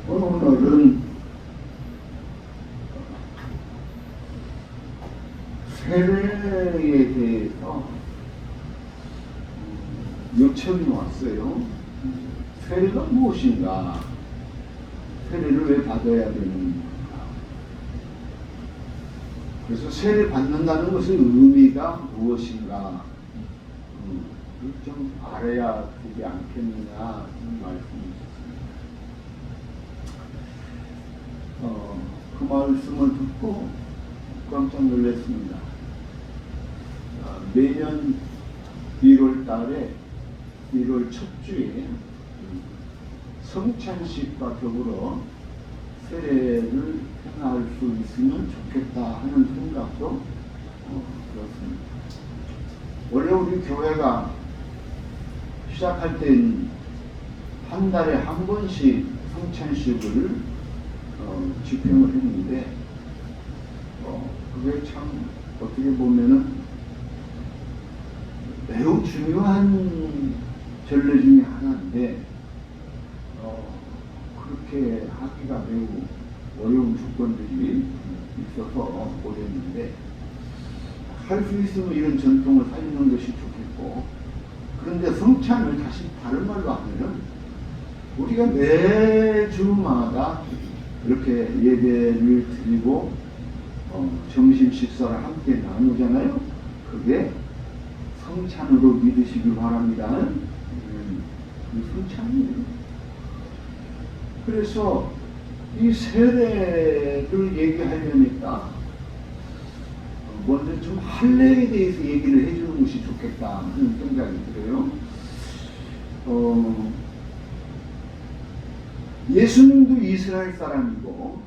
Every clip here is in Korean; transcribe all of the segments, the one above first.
오늘은 세례에 대해서 요청이 왔어요. 세례가 무엇인가? 세례를 왜 받아야 되는가? 그래서 세례 받는다는 것의 의미가 무엇인가? 좀 알아야 되지 않겠느냐 말씀이셨습니다. 그 말씀을 듣고 깜짝 놀랐습니다. 매년 1월 달에 1월 첫 주에 성찬식과 더불어 세례를 행할 수 있으면 좋겠다 하는 생각도 그렇습니다. 원래 우리 교회가 시작할 때는 한 달에 한 번씩 성찬식을 집행을 했는데 그게 참 어떻게 보면은 매우 중요한 전례 중에 하나인데 그렇게 하기가 매우 어려운 조건들이 있어서 어려웠는데 할 수 있으면 이런 전통을 살리는 것이 좋겠고, 그런데 성찬을 다시 다른 말로 하면은 우리가 매주마다 이렇게 예배를 드리고 점심 식사를 함께 나누잖아요. 그게 성찬으로 믿으시기 바랍니다. 성찬이에요. 그래서 이 세례를 얘기하려니까 먼저 좀 할례에 대해서 얘기를 해주는 것이 좋겠다 하는 생각이 들어요. 예수님도 이스라엘 사람이고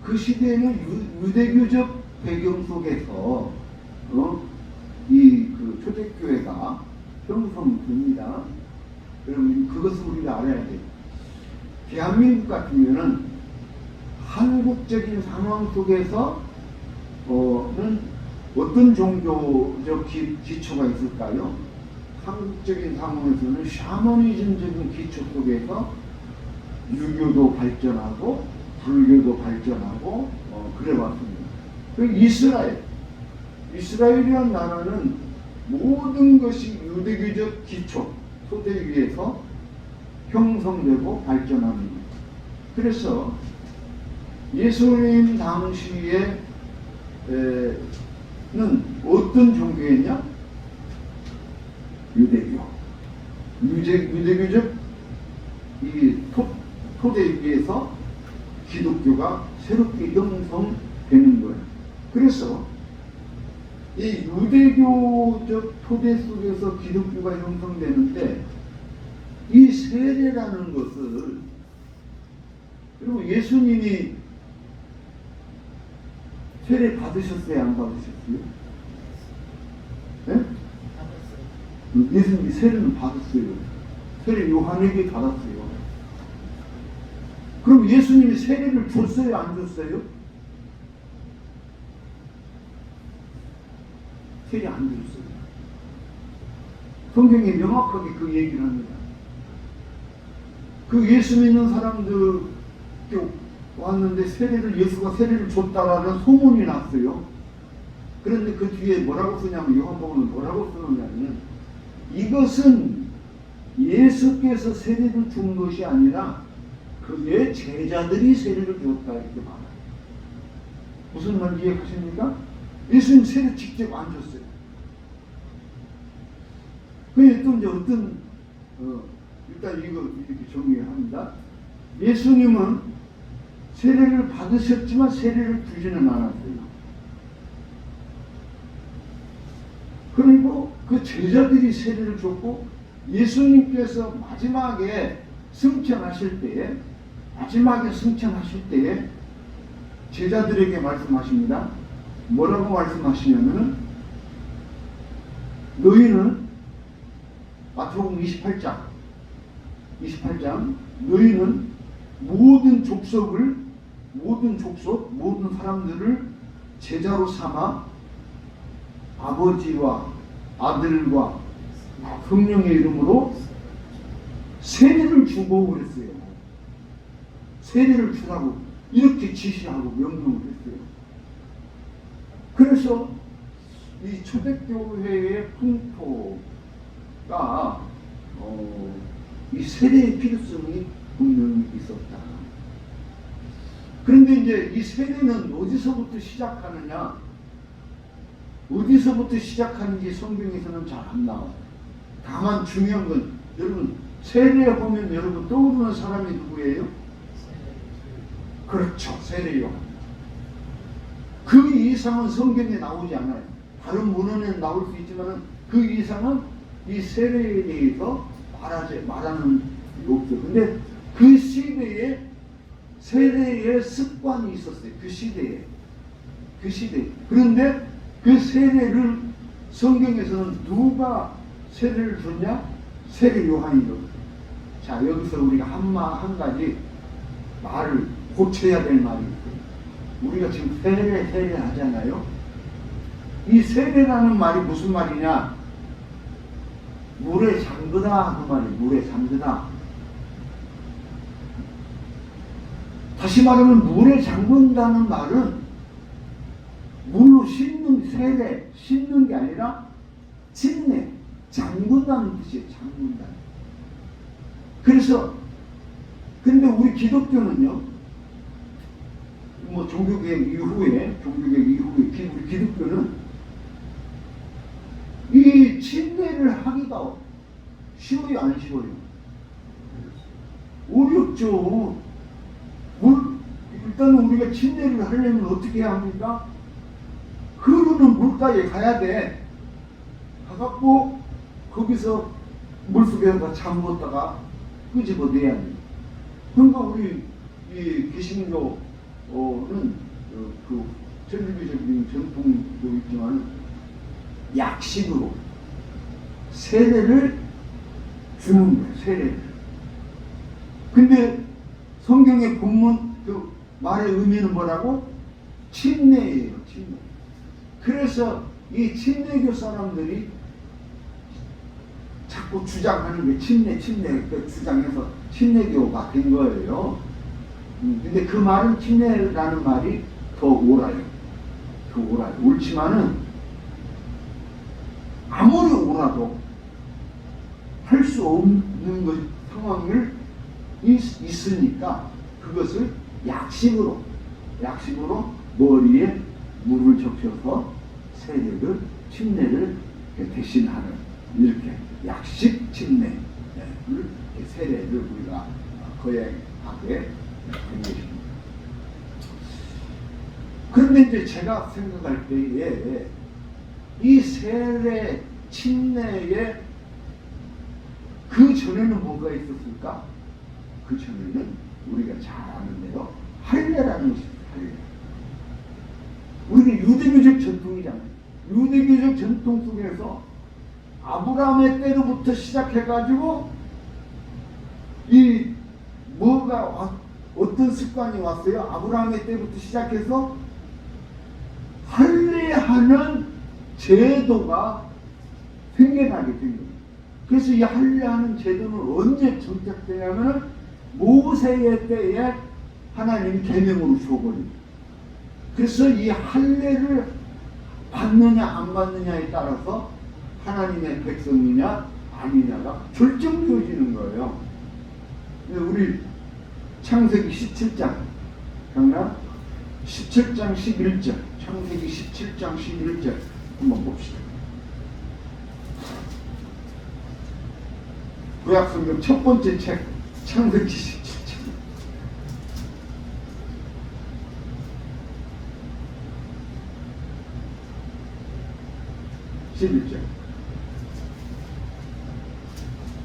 그 시대에는 유대교적 배경 속에서 그 초대교회가 형성됩니다. 여러분 그것을 우리가 알아야 돼요. 대한민국 같으면은 한국적인 상황 속에서 는 어떤 종교적 기초가 있을까요? 한국적인 상황에서는 샤머니즘적인 기초 속에서 유교도 발전하고 불교도 발전하고 그래 왔습니다. 이스라엘이라는 나라는 모든 것이 유대교적 기초 토대 위에서 형성되고 발전합니다. 그래서 예수님 당시에 는 어떤 종교였냐? 유대교적 이 토대 위에서 기독교가 새롭게 형성되는 거예요. 그래서 이 유대교적 토대 속에서 기독교가 형성되는데 이 세례라는 것을, 그리고 예수님이 세례 받으셨어요? 안 받으셨어요? 네? 예수님이 세례는 받았어요. 세례 요한에게 받았어요. 그럼 예수님이 세례를 줬어요? 안 줬어요? 세례 안 줬어요. 성경이 명확하게 그 얘기를 합니다. 그 예수 믿는 사람들 왔는데 예수가 세례를 줬다라는 소문이 났어요. 그런데 그 뒤에 뭐라고 쓰냐면, 요한복음은 뭐라고 쓰느냐면, 이것은 예수께서 세례를 준 것이 아니라 그의 제자들이 세례를 줬다 이렇게 말해요. 무슨 말인지 이해하십니까? 예수님 세례 직접 안 줬어요. 그게 또 이제 일단 이거 이렇게 정리합니다. 예수님은 세례를 받으셨지만 세례를 주지는 않았어요. 그리고 그 제자들이 세례를 줬고, 예수님께서 마지막에 승천하실 때에 제자들에게 말씀하십니다. 뭐라고 말씀하시냐면은, 너희는 마태복음 28장 너희는 모든 족속, 모든 사람들을 제자로 삼아 아버지와 아들과 성령의 이름으로 세례를 주고 그랬어요. 세례를 주라고 이렇게 지시하고 명령을 했어요. 그래서 이 초대교회의 풍토가 이 세례의 필요성이 분명히 있었다. 그런데 이제 이 세례는 어디서부터 시작하느냐? 어디서부터 시작하는지 성경에서는 잘 안 나와요. 다만 중요한 건 여러분 세례 보면 여러분 떠오르는 사람이 누구예요? 그렇죠. 세례 요한. 그 이상은 성경에 나오지 않아요. 다른 문헌에는 나올 수 있지만 그 이상은 이 세례에 대해서 말하는 게 없어요. 근데 그 시대에 세례의 습관이 있었어요. 그 시대에. 그런데 그 세례를 성경에서는 누가 세례를 줬냐? 세례 요한이죠. 자, 여기서 우리가 한 가지 말을 고쳐야 될 말이 있어요. 우리가 지금 세례 하잖아요. 이 세례라는 말이 무슨 말이냐? 물에 잠그다 그 말이에요. 물에 잠그다. 다시 말하면 물에 잠근다는 말은 물로 씻는 세례, 씻는 게 아니라 침례, 잠근다는 뜻이에요. 잠근다. 그래서 근데 우리 기독교는요, 뭐 종교개혁 이후에 우리 기독교는 이 침례를 하기가 쉬워요, 안 쉬워요? 어렵죠. 일단 우리가 침례를 하려면 어떻게 해야 합니까? 흐르는 물가에 가야 돼. 가갖고 거기서 물속에서 잠궜다가 끄집어내야 돼. 그러니까 우리 이 개신교는 그 천주교적인 전통도 있지만 약식으로 세례를 주는 거예요. 세례를. 근데 성경의 본문 그 말의 의미는 뭐라고? 침례예요. 침례. 그래서 이 침례교 사람들이 자꾸 주장하는 게 침례 그 주장해서 침례교가 된 거예요. 근데 그 말은 침례라는 말이 더 옳아요. 옳지만은 아무리 옳아도 할 수 없는 상황을 있으니까 그것을 약식으로 머리에 물을 적셔서 침례를 대신하는 이렇게 약식 침례 세례를 우리가 거행하게 된 것입니다. 그런데 이제 제가 생각할 때에 이 세례 침례에 그 전에는 뭐가 있었을까? 그 전에는 우리가 잘 아는 대로 할례라는 것이 있어요. 우리는 유대교적 전통이잖아요. 유대교적 전통 속에서 아브라함의 때로부터 시작해가지고 어떤 습관이 왔어요? 아브라함의 때부터 시작해서 할례하는 제도가 생겨나게 된 거예요. 그래서 이 할례하는 제도는 언제 정착되냐면 모세의 때에 하나님이 계명으로 줘버립니다. 그래서 이 할례를 받느냐 안 받느냐에 따라서 하나님의 백성이냐 아니냐가 결정되어지는 거예요. 우리 창세기 17장 강남 17장 11절 창세기 17장 11절 한번 봅시다. 구약성경 첫 번째 책 창세기 17장 11절.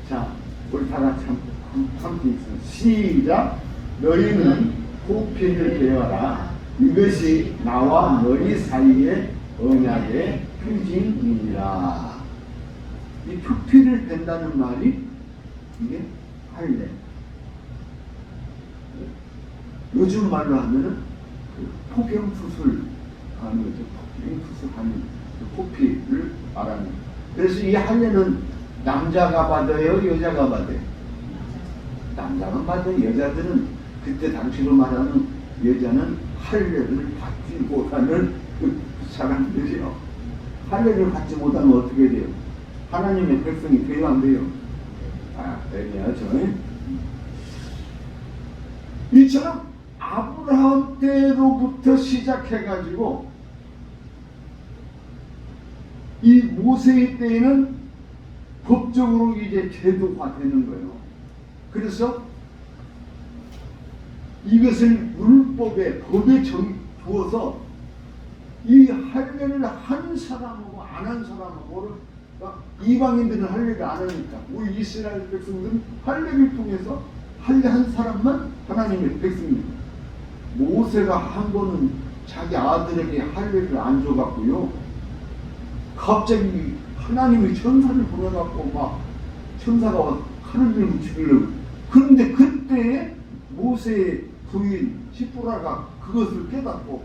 자, 우리 다 같이 함께 있습니다. 시작. 너희는 호피를 베어라. 이것이 나와 너희 사이의 언약의 표징이니라. 이 표피를 벤다는 말이 이게 할례. 요즘 말로 하면은 그 포경수술 하는 거죠. 포경수술 하는 그 포피를 말하는. 그래서 이 할례는 남자가 받아요, 여자가 받아요? 남자만 받아요. 여자들은 그때 당시로 말하는 여자는 할례를 받지 못하는 그 사람들이요. 할례를 받지 못하면 어떻게 돼요? 하나님의 백성이 돼요, 안 돼요? 애매하죠. 이처럼 아브라함 때로부터 시작해가지고 이 모세의 때에는 법적으로 이제 제도화되는 거예요. 그래서 이것을 율법에 법에 두어서 이 할례를 한 사람하고 안 한 사람하고를, 그러니까 이방인들은 할례를 안 하니까 우리 이스라엘 백성들은 할례를 통해서 할례 한 사람만 하나님의 백성입니다. 모세가 한 번은 자기 아들에게 할례를 안 줘갖고요, 갑자기 하나님이 천사를 보내갖고 막 천사가 칼을 들고 죽이려고. 그런데 그때 모세의 부인 시프라가 그것을 깨닫고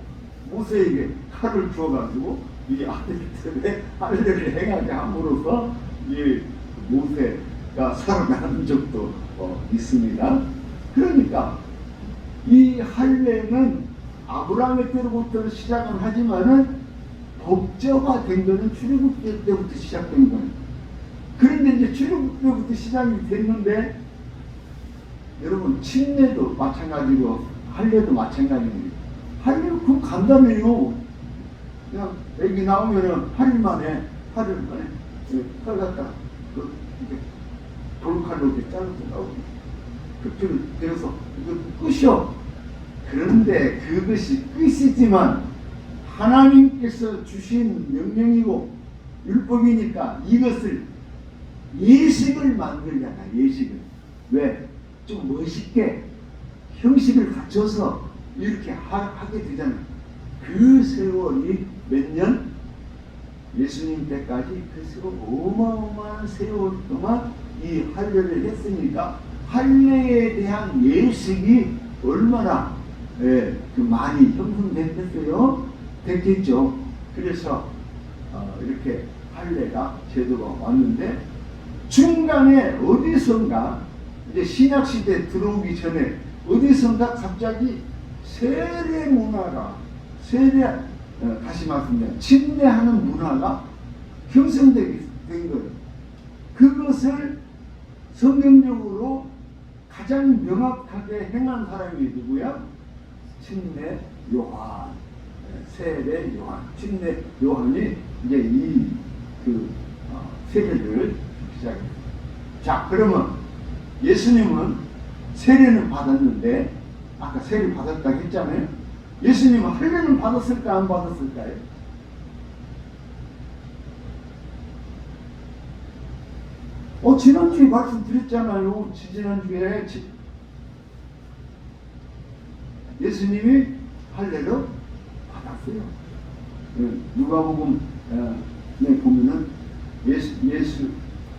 모세에게 칼을 주어가지고 이 아들 때문에 할례를 행하게 함으로써 이 모세가 살아나는 적도 있습니다. 그러니까 이 할례는 아브라함의 때로부터 시작은 하지만은 법제화된 거는 출애굽 때부터 시작된 거예요. 그런데 이제 출애굽 때부터 시작이 됐는데, 여러분 침례도 마찬가지고 할례도 마찬가지입니다. 할례는 그 간단해요. 그냥 애기 나오면은 8일 만에 칼 갖다 이렇게 돌칼로 이렇게 잘라서 나오고, 그래서 이거 끝이요. 그런데 그것이 끝이지만 하나님께서 주신 명령이고 율법이니까 이것을 예식을 만들잖아. 예식을. 왜? 좀 멋있게 형식을 갖춰서 이렇게 하게 되잖아요. 그 세월이 몇 년? 예수님 때까지 그 세월, 어마어마한 세월 동안 이 할례를 했으니까 할례에 대한 예식이 얼마나 그 많이 형성됐겠어요? 됐겠죠. 그래서 이렇게 할례가 제도가 왔는데, 중간에 어디선가 이제 신약 시대 들어오기 전에 어디선가 갑자기 세례 문화가 다시 말씀드리면 침례하는 문화가 형성되게 된 거예요. 그것을 성경적으로 가장 명확하게 행한 사람이 누구야? 침례 요한, 세례 요한, 침례 요한이 이제 이 세례를 시작했어요. 자, 그러면 예수님은 세례는 받았는데, 아까 세례 받았다고 했잖아요. 예수님은 할례는 받았을까 안 받았을까요? 지난주에 말씀드렸잖아요. 지난주에 예수님이 할례를 받았어요. 누가복음에 보면은 예수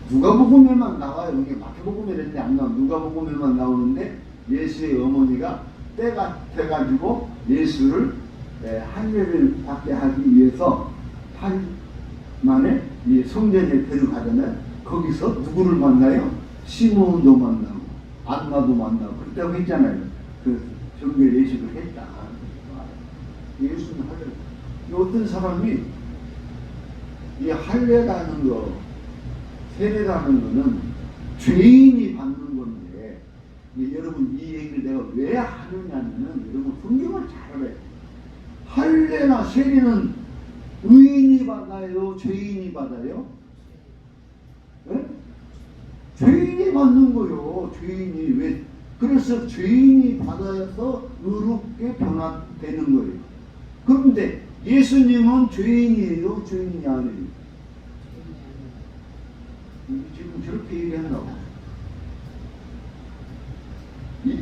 누가복음에만 나와요. 이게 마태복음에 안 나와. 누가복음에만 나오는데 예수의 어머니가 때가 돼가지고 예수를 할례를 받게 하기 위해서 8일 만에 이 성전에 데려가잖아요. 거기서 누구를 만나요? 시몬도 만나고 안나도 만나고 그랬다고 했잖아요. 그 정결 예식을 했다. 예수는 할례. 어떤 사람이 이 할례라는 거, 세례라는 거는 죄인이 받는 건데, 여러분 이 얘기를 내가 왜 하느냐면은 여러분 성경을 잘 알아요. 할례나 세례는 의인이 받아요, 죄인이 받아요? 네? 죄인이 받는 거요. 죄인이. 왜? 그래서 죄인이 받아서 의롭게 변화되는 거예요. 그런데 예수님은 죄인이에요, 죄인이 아니에요? 지금 저렇게 얘기한다고.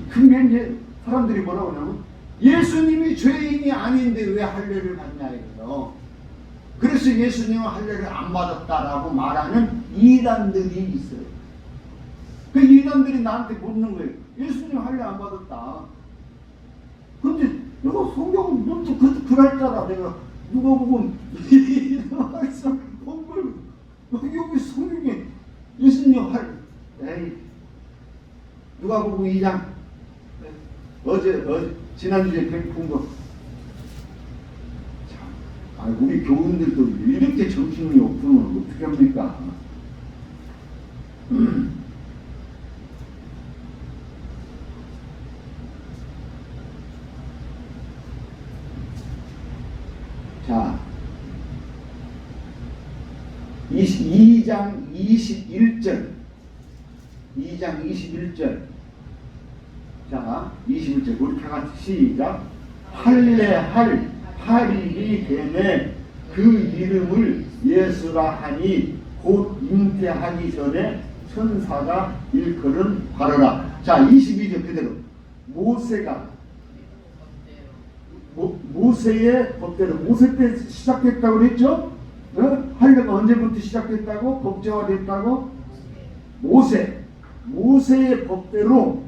근데 이제 사람들이 뭐라고 하냐면 예수님이 죄인이 아닌데 왜 할례를 받냐 이거요. 그래서 예수님은 할례를 안 받았다라고 말하는 이단들이 있어요. 그 이단들이 나한테 묻는 거예요. 예수님 할례 안 받았다. 근데 내가 성경 너도 그럴까라 내가 누가 보면 이 말씀 공부를 여기 성경에 예수님 할례 누가 보고 2장 지난주에 배운 거. 참, 우리 교인들도 이렇게 정신이 없으면 어떻게 합니까? 자, 2장 21절. 2장 21절. 자, 21절. 우리 다 같이 시작. 할례할 8일이 되매 그 이름을 예수라 하니 곧 잉태하기 전에 천사가 일컬은 바로라. 자, 22절 그대로. 모세의 법대로. 모세 때 시작됐다고 그랬죠? 할례가 언제부터 시작됐다고? 법제화됐다고? 모세의 법대로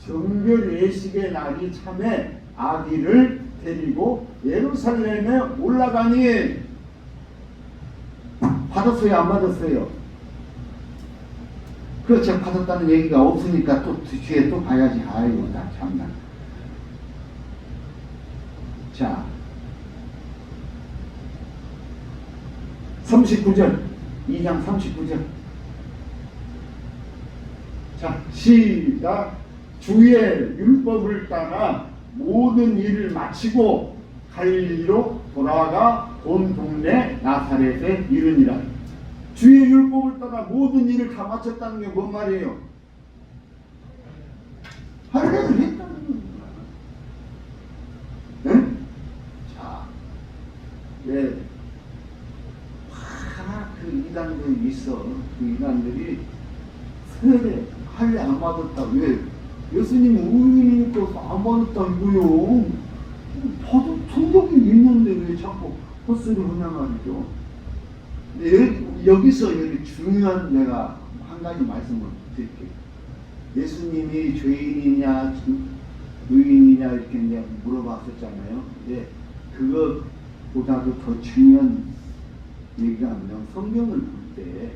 정결 예식의 날이 참에 아기를 데리고 예루살렘에 올라가니 받았어요? 안 받았어요? 그렇죠. 받았다는 얘기가 없으니까 또 뒤에 또 봐야지. 아이고 나 참나. 자, 39절. 2장 39절. 자, 시작. 주의 율법을 따라 모든 일을 마치고 갈릴리로 돌아가 온 동네 나사렛에 이르니라. 주의 율법을 따라 모든 일을 다 마쳤다는 게 뭔 말이에요? 할례를 했다는 겁니다. 네? 자, 네. 그 이단들이 있어. 그 이단들이 세례 할례 안 받았다. 왜? 예수님 의인이니까 안 받았다 이거요. 저도 성경이 있는데 왜 자꾸 헛소리를 하냐 말이죠. 여기서 중요한 내가 한 가지 말씀을 드릴게요. 예수님이 죄인이냐 의인이냐 이렇게 이제 물어봤었잖아요. 근데 그것보다도 더 중요한 얘기가 뭐냐면 성경을 볼 때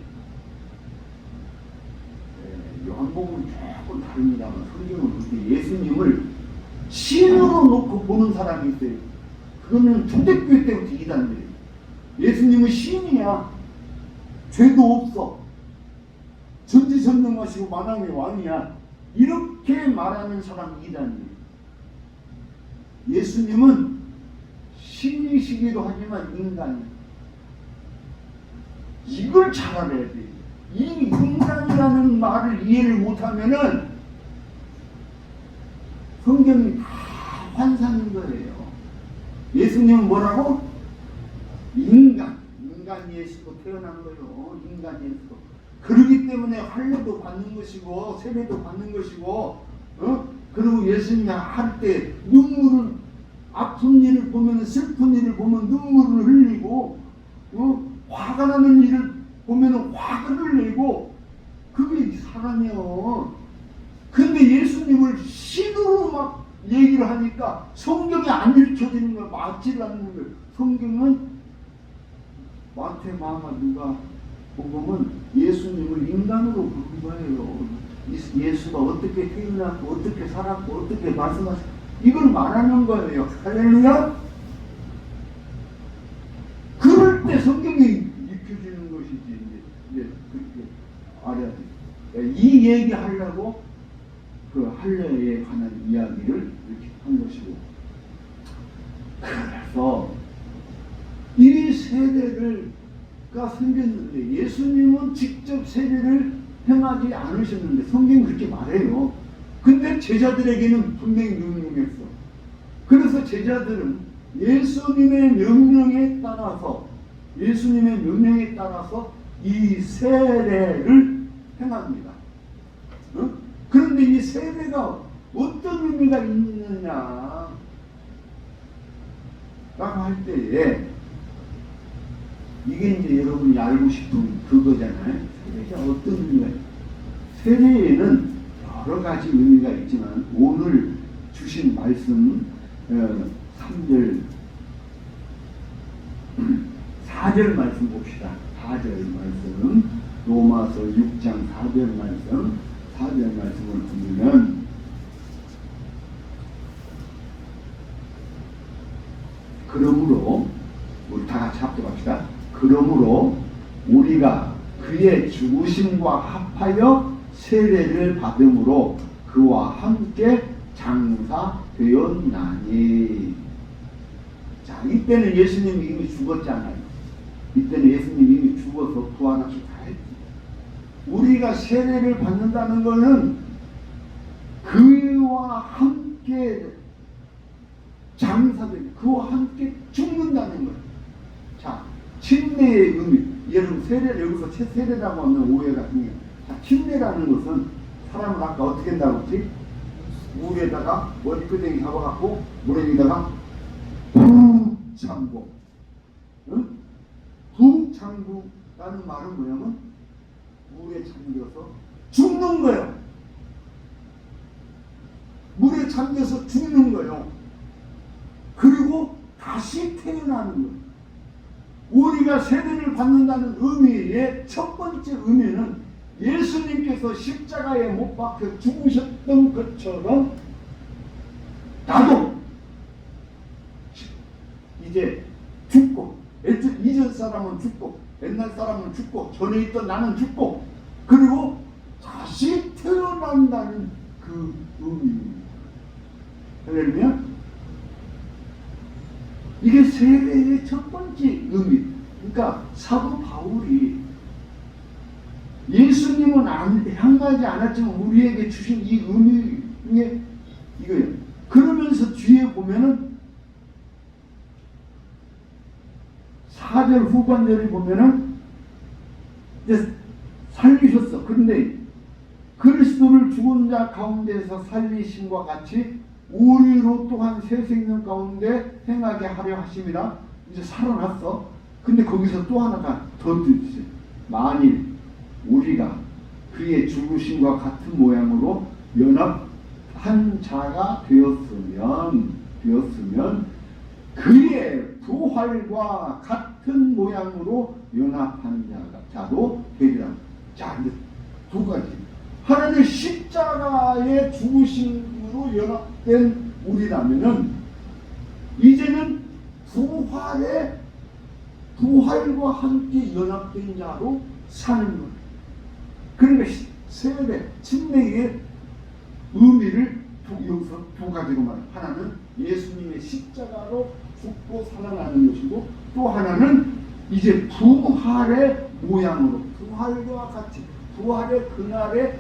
요한복음은 조금 다릅니다만 성경을 볼 때 예수님을 신으로 놓고 보는 사람이 있어요. 그거는 초대교회 때부터 이단들이에요. 예수님은 신이야. 죄도 없어. 전지전능하시고 만왕의 왕이야. 이렇게 말하는 사람이 이단이에요. 예수님은 신이시기도 하지만 인간이에요. 이걸 잘 알아야 돼. 이 인간이라는 말을 이해를 못하면은 성경이 다 환상인 거예요. 예수님은 뭐라고? 인간 예수로 태어난 거예요. 인간 예수로. 그러기 때문에 할례도 받는 것이고 세례도 받는 것이고, 그리고 예수님이 할 때 눈물을, 아픈 일을 보면, 슬픈 일을 보면 눈물을 흘리고, 화가 나는 일을 보면 화를 내고, 그게 사람이요. 근데 예수님을 신으로 막 얘기를 하니까 성경이 안 읽혀지는 거야. 맞지를 않는 거예요. 성경은 마태, 마가, 누가 복음은 예수님을 인간으로 부른 거예요. 예수가 어떻게 태어났고 어떻게 살았고 어떻게 말씀하셨고 이걸 말하는 거예요. 할렐루야. 그럴 때 성경이 읽혀지는 것이지. 이제 그렇게 알아야 돼. 이 얘기 하려고 그 할례에 관한 이야기를 이렇게 한 것이고, 그래서 이 세례가 생겼는데 예수님은 직접 세례를 행하지 않으셨는데 성경이 그렇게 말해요. 근데 제자들에게는 분명히 명령했어. 그래서 제자들은 예수님의 명령에 따라서 이 세례를 행합니다. 그런데 이 세례가 어떤 의미가 있느냐 라고 할 때에 이게 이제 여러분이 알고 싶은 그거잖아요. 세례가 어떤 의미가 있어요? 세례에는 여러 가지 의미가 있지만 오늘 주신 말씀 3절 4절 말씀 봅시다. 4절 말씀 로마서 6장 4절 말씀을 보면 그의 죽으심과 합하여 세례를 받음으로 그와 함께 장사되었나니. 자, 이때는 예수님이 이미 죽었잖아요. 이때는 예수님이 이미 죽어서 부활하시고 다 했지. 우리가 세례를 받는다는 것은 그와 함께 장사되고 그와 함께 죽는다는 거예요. 자, 침례의 의미. 여러분 세례를 여기서 세례라고 하면 오해가 생겨요. 자, 침례라는 것은 사람을 아까 어떻게 한다고 했지? 물에다가 머리끄댕이 잡아갖고 물에다가 푹 잠고. 응? 푹 잠그라는 말은 뭐냐면 물에 잠겨서 죽는 거예요. 물에 잠겨서 죽는 거예요. 그리고 다시 태어나는 거예요. 우리가 세례를 받는다는 의미의 첫 번째 의미는 예수님께서 십자가에 못 박혀 죽으셨던 것처럼 나도 이제 죽고, 이전 사람은 죽고, 옛날 사람은 죽고, 전에 있던 나는 죽고, 그리고 다시 태어난다는 그 의미입니다. 할렐루야. 이게 세례의 첫 번째 의미. 그러니까 사도 바울이 예수님은 향하지 않았지만 우리에게 주신 이 의미에 이거예요. 그러면서 뒤에 보면은 4절 후반절에 보면은 이제 살리셨어. 그런데 그리스도를 죽은 자 가운데서 살리심과 같이 우리로 또한 새 생명 가운데 행하게 하려 하심이라. 이제 살아났어. 근데 거기서 또 하나가 더 있어요. 만일 우리가 그의 죽으심과 같은 모양으로 연합한 자가 되었으면 그의 부활과 같은 모양으로 연합한 자도 되리라. 자, 이제 두 가지. 하나는 십자가의 죽으심으로 연합된 우리라면은 이제는 부활과 함께 연합된 자로 사는 것. 그러니까 세례, 침례의 의미를 여기서 두 가지로 말해요. 하나는 예수님의 십자가로 죽고 살아나는 것이고, 또 하나는 이제 부활의 모양으로, 부활과 같이, 부활의 그날에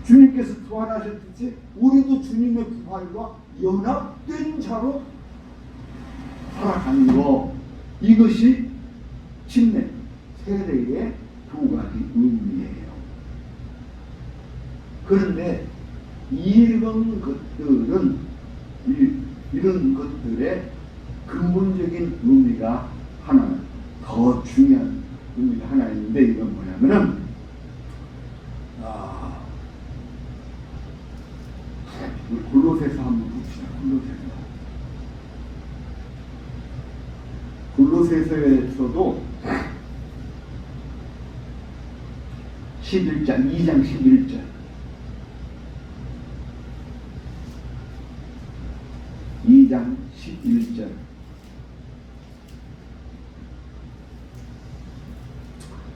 주님께서 부활하셨듯이 우리도 주님의 부활과 연합된 자로 살아가는 것. 이것이 침례, 세례의 두 가지 의미예요. 그런데 이런 것들의 근본적인 의미가 하나, 더 중요한 의미가 하나 있는데, 이건 뭐냐면은 골로새서 한번 봅시다. 골로새서에서도 11장, 2장 11절. 2장 11절.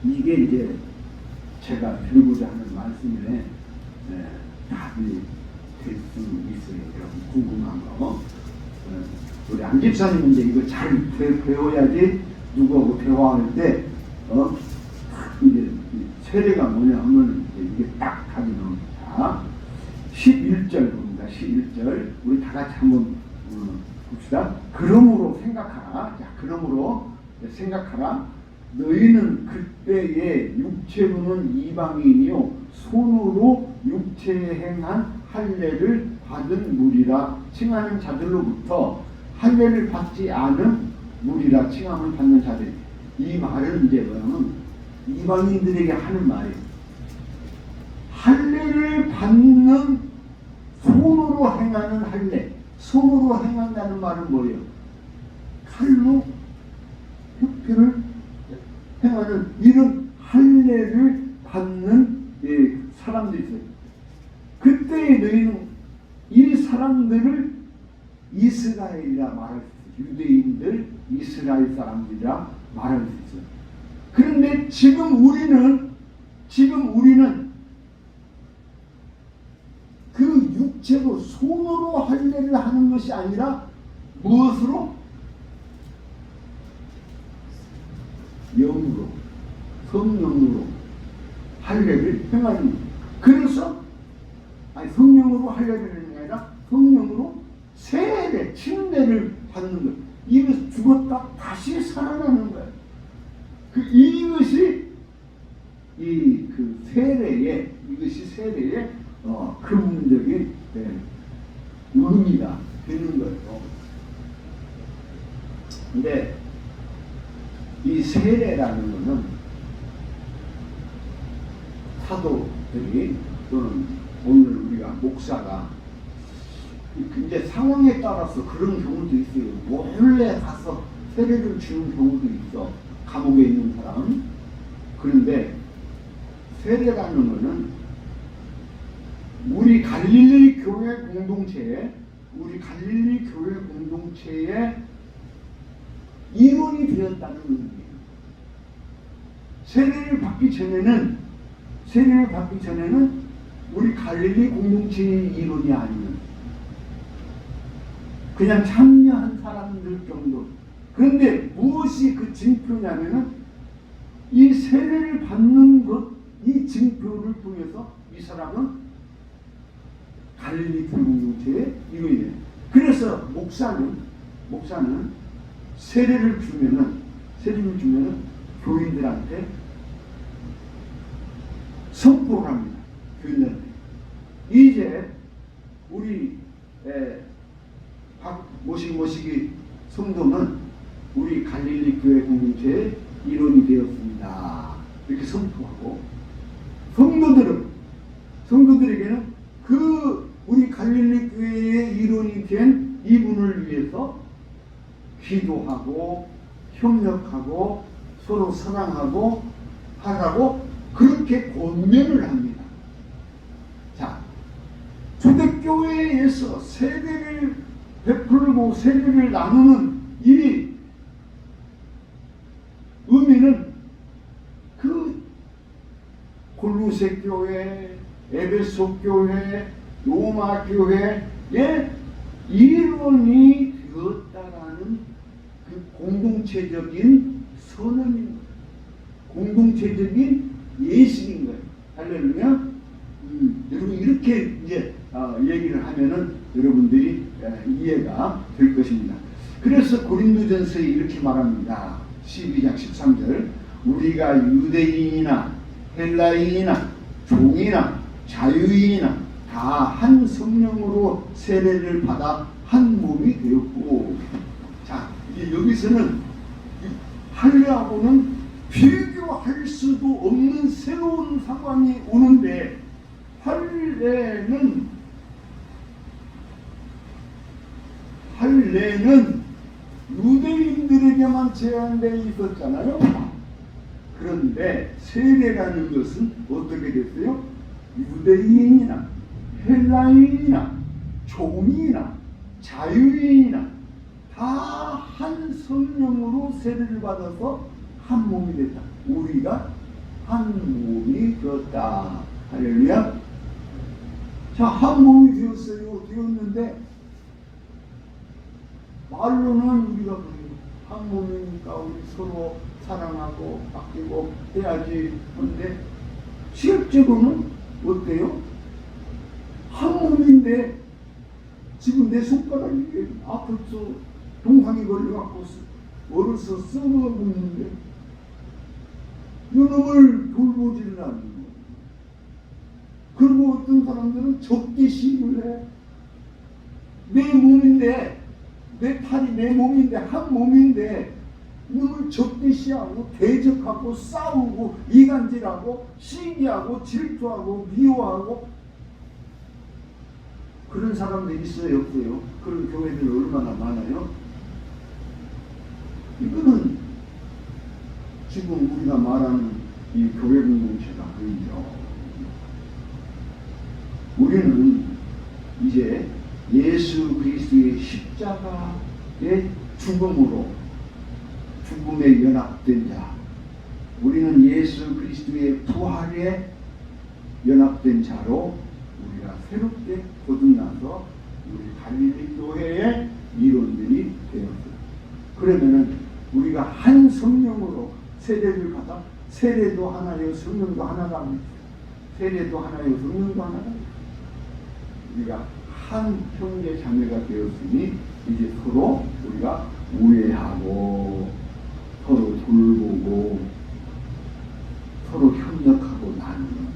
이게 이제 제가 들고자 하는 말씀이네. 답이 될 수 있어요. 여러분 궁금한 거. 우리 안 집사님은 이제 이거 잘 배워야지 누구하고 대화할 때 이제 세례가 뭐냐 하면 이게 딱 답이 나옵니다. 11절 봅니다. 11절 우리 다 같이 한번 봅시다. 그러므로 생각하라. 자, 그러므로 생각하라. 너희는 그때의 육체로는 이방인이요 손으로 육체에 행한 할례를 받은 무리라 칭하는 자들로부터 할례를 받지 않은 무리라 칭함을 받는 자들. 이 말은 이제 뭐냐면 이방인들에게 하는 말이에요. 할례를 받는 손으로 행하는 할례. 손으로 행한다는 말은 뭐예요? 칼로 흉표를 행하는 이런 할례를 받는 사람들이 있어요. 그때 너희는 이 사람들을 이스라엘이라 말할 수 있어요. 유대인들, 이스라엘 사람들이라 말할 수 있어요. 그런데 지금 우리는 그 육체로 손으로 할례를 하는 것이 아니라 무엇으로? 영으로, 성령으로 할례를 행하는 거예요. 그래서 성령으로 할례를 하는 게 아니라 성령으로 세례, 침례를 받는 거예요. 이것이 죽었다 다시 살아나는 거예요. 이것이 세례의 근본적인 의미가 되는 거예요. 근데 이 세례라는 것은 사도들이 또는 오늘 우리가 목사가 이제 상황에 따라서 그런 경우도 있어요. 몰래 가서 세례를 주는 경우도 있어. 감옥에 있는 사람. 그런데 세례라는 것은 우리 갈릴리 교회 공동체의 일원이 되었다는 의미예요. 세례를 받기 전에는 우리 갈릴리 공동체의 일원이 아니면 그냥 참여한 사람들 정도. 그런데 무엇이 그 징표냐면은 이 세례를 받는 것, 이 징표를 통해서 이 사람은 갈릴리 교회 공동체의 일원이에요. 그래서 목사는 세례를 주면은 교인들한테 선포를 합니다. 교인들한테. 이제 우리 모시기 성도는 우리 갈릴리 교회 공동체의 일원이 되었습니다. 이렇게 선포하고 성도들에게는 우리 갈릴리 교회의 일원이 된 이분을 위해서 기도하고 협력하고 서로 사랑하고 하라고 그렇게 권면을 합니다. 자, 초대교회에서 세례를 베풀고 세례를 나누는 이 의미는 그 골로새 교회, 에베소 교회, 로마 교회의 일원이 되었다라는 그 공동체적인 선언인 거예요. 공동체적인 예식인 거예요. 할렐루야. 여러분 이렇게 이제 얘기를 하면은 여러분들이 이해가 될 것입니다. 그래서 고린도전서에 이렇게 말합니다. 12장 13절 우리가 유대인이나 헬라인이나 종이나 자유인이나 다 한 성령으로 세례를 받아 한 몸이 되었고. 자, 여기서는 할례하고는 비교할 수도 없는 새로운 상황이 오는데, 할례는 유대인들에게만 제한되어 있었잖아요. 그런데 세례라는 것은 어떻게 됐어요? 유대인이나 헬라인이나 종이나 자유인이나 다 한 성령으로 세례를 받아서 한 몸이 됐다. 우리가 한 몸이 되었다. 할렐루야. 자, 한 몸이 되었는데 말로는 우리가 한 몸이니까 우리 서로 사랑하고 아끼고 해야지 하는데 실제로는 어때요? 한 몸인데 지금 내 손가락이 아파서 동상이 걸려갖고 얼어서 썩어먹는데 이놈을 돌보지를 않는 거예요. 그리고 어떤 사람들은 적개심을 해. 내 몸인데, 내 팔이 내 몸인데, 한 몸인데 이놈을 적대시하고 대적하고 싸우고 이간질하고 시기하고 질투하고 미워하고 그런 사람들이 있어요, 없어요? 그런 교회들 얼마나 많아요? 이거는 지금 우리가 말하는 이 교회 공동체가 아니죠. 우리는 이제 예수 그리스도의 십자가의 죽음에 연합된 자, 우리는 예수 그리스도의 부활에 연합된 자로 우리가 새롭게 거듭나서 우리 갈릴리 교회의 일원들이 되었어요. 그러면은 우리가 한 성령으로 세례를 받아 세례도 하나요 성령도 하나다. 세례도 하나요 성령도 하나다. 우리가 한 형제 자매가 되었으니 이제 서로 우리가 우애하고 서로 돌보고 서로 협력하고 나누는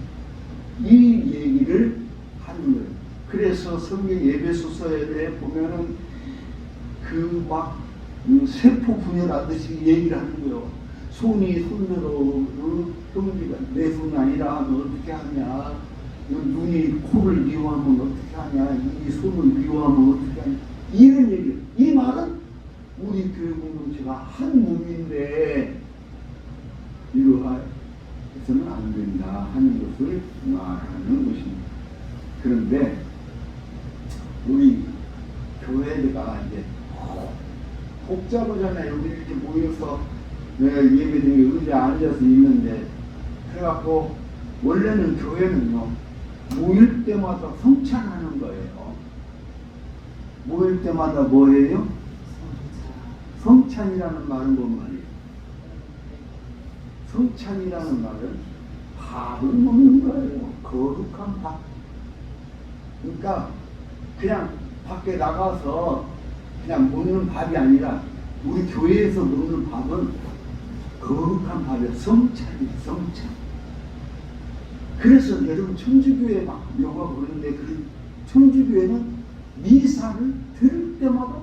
이 얘기를 하는 거예요. 그래서 성경 에베소서에 보면은 그 막 세포 분열하듯이 얘기를 하는 거예요. 손이 손으로 형제가 내 손 아니라 하면 어떻게 하냐, 눈이 코를 미워하면 어떻게 하냐, 이 손을 미워하면 어떻게 하냐, 이런 얘기. 이 말은 우리 교회 공동체가 한 몸인데 이러해서는 안 된다 하는 것을 말하는 것입니다. 그런데 우리 교회가 이제 복잡하잖아요. 우리 이렇게 모여서 예배드리게 의자에 앉아서 있는데, 그래갖고 원래는 교회는요 모일 때마다 성찬하는 거예요. 모일 때마다 뭐예요? 성찬이라는 말은 뭔 말이에요? 성찬이라는 말은 밥을 먹는 거예요. 거룩한 밥. 그러니까 그냥 밖에 나가서 그냥 먹는 밥이 아니라 우리 교회에서 먹는 밥은 거룩한 밥이에요. 성찬이에요. 성찬. 그래서 여러분 천주교회 막 묘가 그러는데 그 천주교회는 미사를 들을 때마다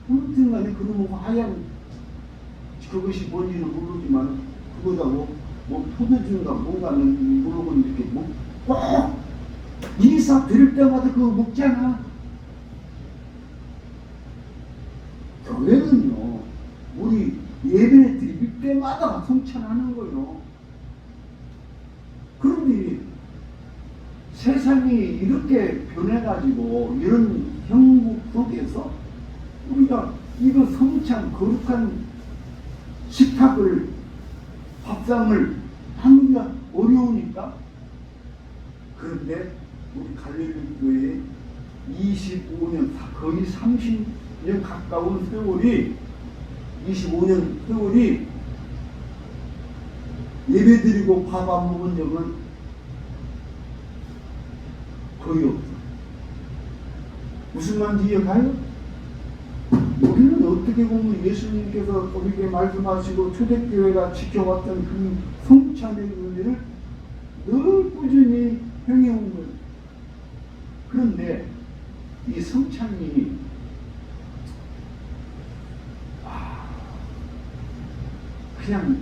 아무튼 간에 그놈의 하얀 그것이 뭔지는 모르지만 그거다 뭐 포도주인가 뭔가는 모르고 이렇게 꼭 미사 들을 때마다 그거 먹잖아. 교회는요 우리 예배 드릴 때마다 성찬하는 거예요. 그런데 세상이 이렇게 변해가지고 이런 형국 속에서 우리가 이거 성찬 거룩한 식탁을 밥상을 하기가 어려우니까. 그런데 우리 갈릴리 교회에 25년 거의 30년 가까운 세월이 25년 세월이 예배드리고 밥 안 먹은 적은 거의 없어. 무슨 말인지 이해가요? 우리는 어떻게 보면 예수님께서 우리에게 말씀하시고 초대교회가 지켜왔던 그 성찬의 의미를 늘 꾸준히 행해온 거예요. 그런데 이 성찬이 그냥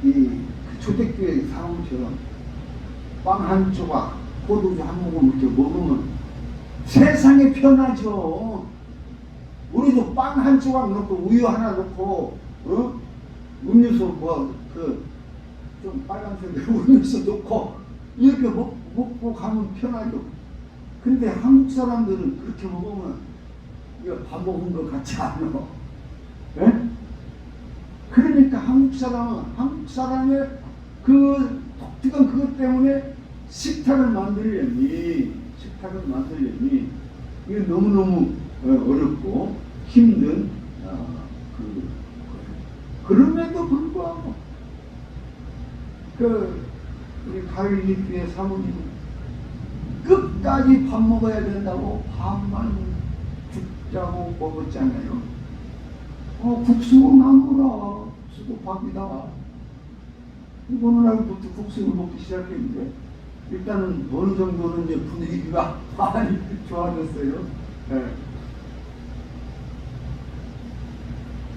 이 초대교회 사람처럼 빵 한 조각, 포도주 한 모금 이렇게 먹으면 세상에 편하죠. 우리도 빵 한 조각 넣고 우유 하나 넣고 음료수 좀 빨간색 음료수 넣고 이렇게 먹고 가면 편하죠. 근데 한국 사람들은 그렇게 먹으면 이거 밥 먹은 것 같지 않아. 예? 그러니까 한국 사람의 그 독특한 그것 때문에 식탁을 만들려니 이게 너무너무 어렵고 힘든 그럼에도 불구하고 우리 갈릴리 교회 사모님은 끝까지 밥 먹어야 된다고 밥만 죽자고 먹었잖아요. 국수는 나무라. 국수도 밥이다. 이거는 날부터 국수를 먹기 시작했는데 일단은 어느 정도는 이제 분위기가 많이 좋아졌어요. 네.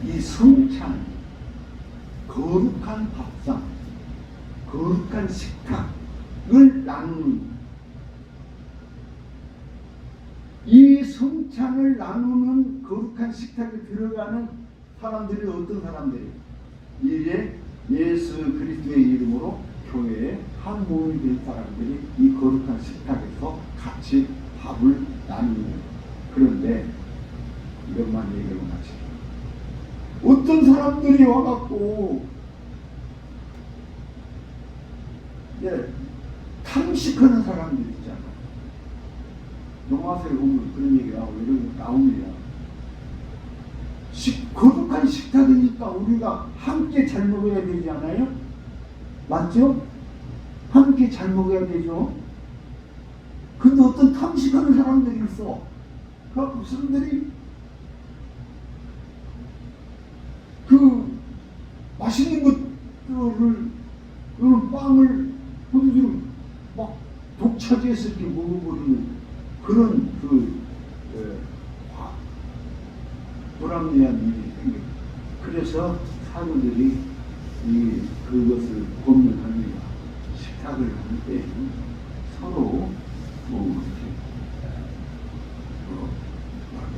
이 성찬, 거룩한 밥상, 거룩한 식탁을 나누는 이 성찬을 나누는 거룩한 식탁에 들어가는 사람들이 어떤 사람들이에요? 이제 예수 그리스도의 이름으로 교회에 한 몸이 된 사람들이 이 거룩한 식탁에서 같이 밥을 나누는 거예요. 그런데 이것만 얘기하면 같이 어떤 사람들이 와갖고 탐식하는 사람들 있잖아. 영화서에 보면 그런 얘기가 이런 거 나옵니다. 거룩한 식탁이니까 우리가 함께 잘 먹어야 되지 않아요? 맞죠? 함께 잘 먹어야 되죠. 근데 어떤 탐식하는 사람들이 있어. 그 사람들이 그 맛있는 것들을, 그 빵을 그들을 막 독차지해서 이렇게 먹어버리는 그런 불합리한 일이 생겨요. 그래서 사람들이 그것을 고민합니다. 식탁을 할 때 서로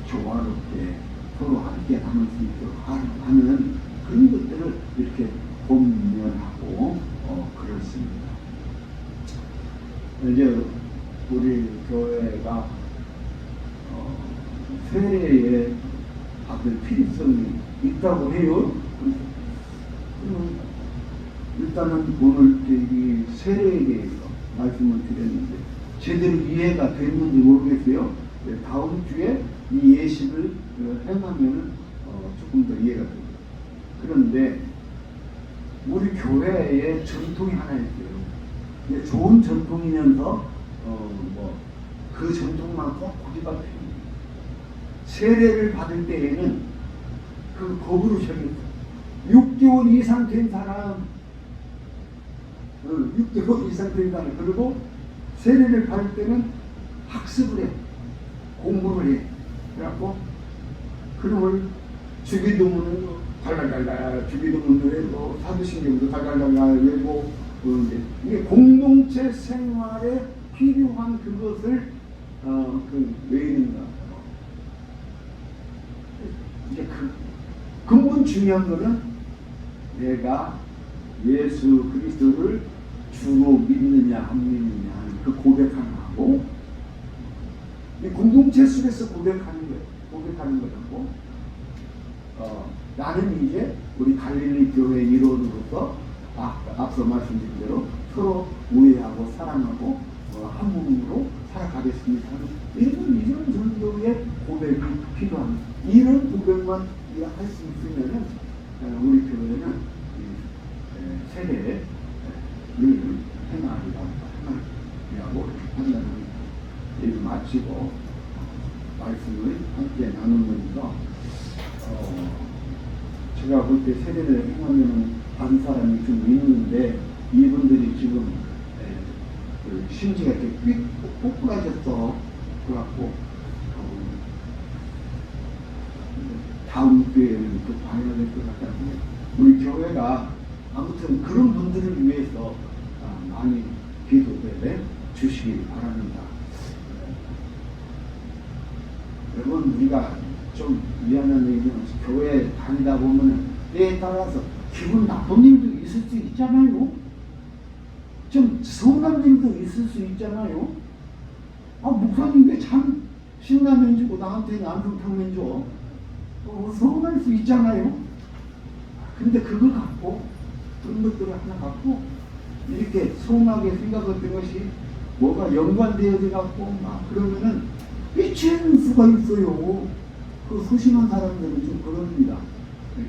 조화롭게 서로 함께 나눌 수 있도록 하는 그런 것들을 이렇게 고민하고 그렇습니다. 이제 우리 교회가 세례에 받을 필요성이 있다고 해요. 일단은 오늘 이 세례에 대해서 말씀을 드렸는데 제대로 이해가 됐는지 모르겠어요. 다음 주에 이 예식을 행하면 조금 더 이해가 됩니다. 그런데 우리 교회에 전통이 하나 있어요. 좋은 전통이면서 그 전통만 꼭 고집할 필요가 있어요. 세례를 받을 때에는 그 법으로 정했어요. 6개월 이상 된 사람, 6개월 이상 된 사람, 그리고 세례를 받을 때는 학습을 해, 공부를 해. 그래갖고 그놈을 주기도문을 달달달달, 주기도문도 외고 사도신경도 달달달달 외고 그런데 이게 공동체 생활에 필요한 그것을 외우는 거. 이제 근본 중요한 거는 내가 예수 그리스도를 주로 믿느냐 안 믿느냐 하는 그 고백하는 거고, 이 공동체 속에서 고백하는 거라고. 나는 이제 우리 갈릴리 교회 일원으로서 앞서 말씀드린 대로 서로 우애하고 사랑하고 한 몸으로 살아가겠습니다. 이런 정도의 고백이 필요합니다. 이런 고백만 할 수 있으면 우리 교회는 세례를 행하리라고 판단합니다. 이를 마치고 말씀을 함께 나누면서 제가 볼 때 세례를 행하면 다른 사람이 좀 있는데 이분들이 지금 심지가 이렇게 뽀뽀라졌어. 그래갖고 다음 기회에는 또 봐야 될 것 같다는데 우리 교회가 아무튼 그런 분들을 위해서 많이 기도해 주시기 바랍니다. 여러분, 우리가 좀 미안한 얘기는 교회 다니다 보면 때에 따라서 기분 나쁜 일도 있을 수 있잖아요. 좀 서운한 일도 있을 수 있잖아요. 목사님 왜 참 신라면 주고 나한테는 안성탕면 줘? 서운할 수 있잖아요. 근데 그걸 갖고 그런 것들을 하나 갖고 이렇게 서운하게 생각했던 것이 뭐가 연관되어져 갖고 막 그러면은 삐치는 수가 있어요. 그 소심한 사람들은 좀 그럽니다.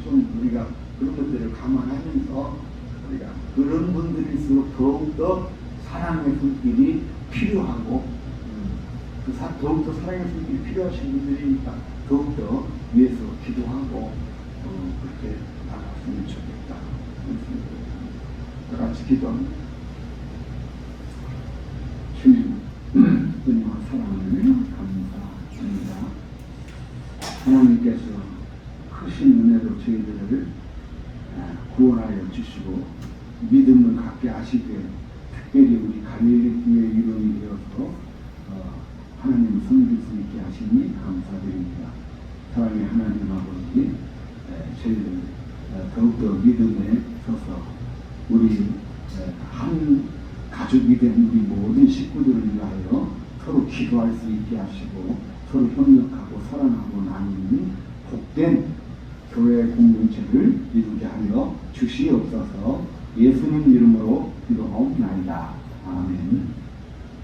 좀 우리가 그런 것들을 감안하면서 우리가 그런 분들일수록 더욱더 사랑의 손길이 필요하고 더욱더 사랑의 손길이 필요하신 분들이니까 더욱더 위해서 기도하고 그렇게 나갔으면 좋겠다. 다 같이 기도합니다. 주님, 은혜와 사랑을 감사합니다. 하나님께서 크신 은혜로 저희들을 구원하여 주시고 믿음을 갖게 하시되 특별히 우리 갈릴리 교회 일원이 되어서 하나님을 섬길 수 있게 하시니 감사드립니다. 사랑의 하나님 아버지, 저희들 더욱더 믿음에 서서 우리 한 가족이 된 우리 모든 식구들을 위하여 서로 기도할 수 있게 하시고 서로 협력하고 사랑하고 나누는 복된 교회 공동체를 이루게 하여 주시옵소서. 예수님 이름으로 기도하옵나이다. 아멘.